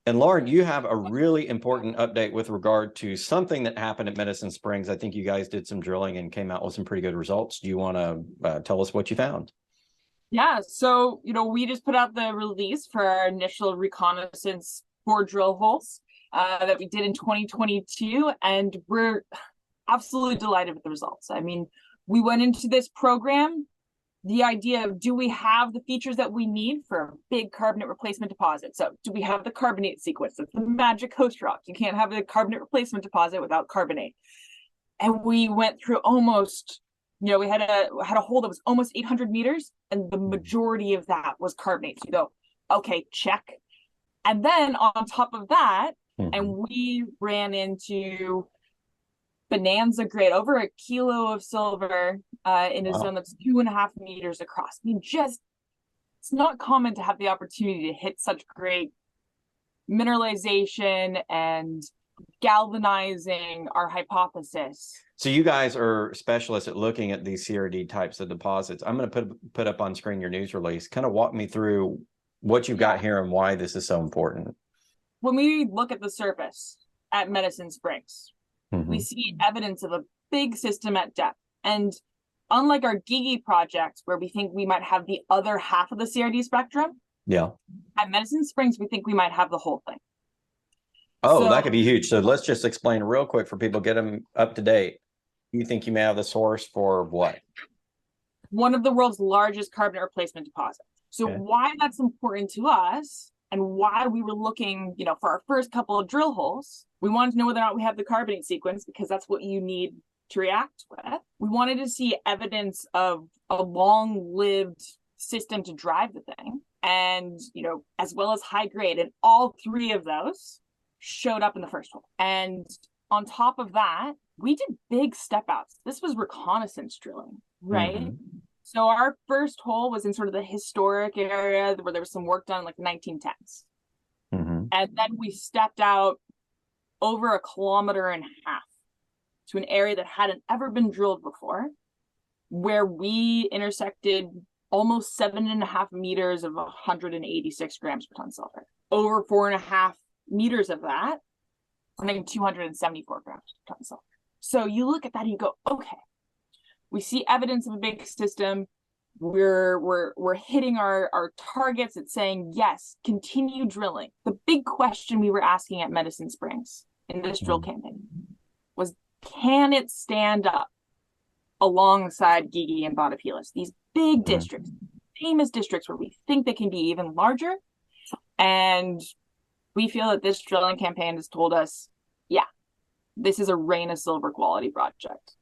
And Lauren, you have a really important update with regard to something that happened at Medicine Springs. I think you guys did some drilling and came out with some pretty good results. Do you want to tell us what you found? Yeah, so, we just put out the release for our initial reconnaissance 4 drill holes that we did in 2022, and we're absolutely delighted with the results. I mean, we went into this program, the idea of, do we have the features that we need for a big carbonate replacement deposit? So do we have the carbonate sequence? That's the magic host rock. You can't have a carbonate replacement deposit without carbonate. And we went through almost, we had a hole that was almost 800 meters, and the majority of that was carbonate. So you go, okay, check. And then on top of that, and we ran into bonanza grade, over a kilo of silver in a zone that's 2.5 meters across. I mean, it's not common to have the opportunity to hit such great mineralization and galvanizing our hypothesis. So you guys are specialists at looking at these CRD types of deposits. I'm going to put up on screen your news release. Kind of walk me through what you've got here and why this is so important. When we look at the surface at Medicine Springs, we see evidence of a big system at depth. And unlike our 𝘎𝘁 project, where we think we might have the other half of the CRD spectrum, at Medicine Springs, we think we might have the whole thing. Oh, so that could be huge. So let's just explain real quick for people, get them up to date. You think you may have the source for what? One of the world's largest carbonate replacement deposits. So why that's important to us, and why we were looking, for our first couple of drill holes, we wanted to know whether or not we have the carbonate sequence, because that's what you need to react with. We wanted to see evidence of a long-lived system to drive the thing, and, as well as high grade. And all 3 of those showed up in the first hole. And on top of that, we did big step outs. This was reconnaissance drilling, right? So our first hole was in sort of the historic area where there was some work done in like the 1910s. And then we stepped out over 1.5 kilometers to an area that hadn't ever been drilled before, where we intersected almost 7.5 meters of 186 grams per ton silver. Over 4.5 meters of that, I think 274 grams per ton silver. So you look at that and you go, okay, we see evidence of a big system. We're hitting our targets. It's saying, yes, continue drilling. The big question we were asking at Medicine Springs in this drill campaign was, can it stand up alongside 𝘎𝘁 and 𝘏𝑗𝑝, these big districts, famous districts where we think they can be even larger? And we feel that this drilling campaign has told us, yeah, this is a Reyna Silver quality project.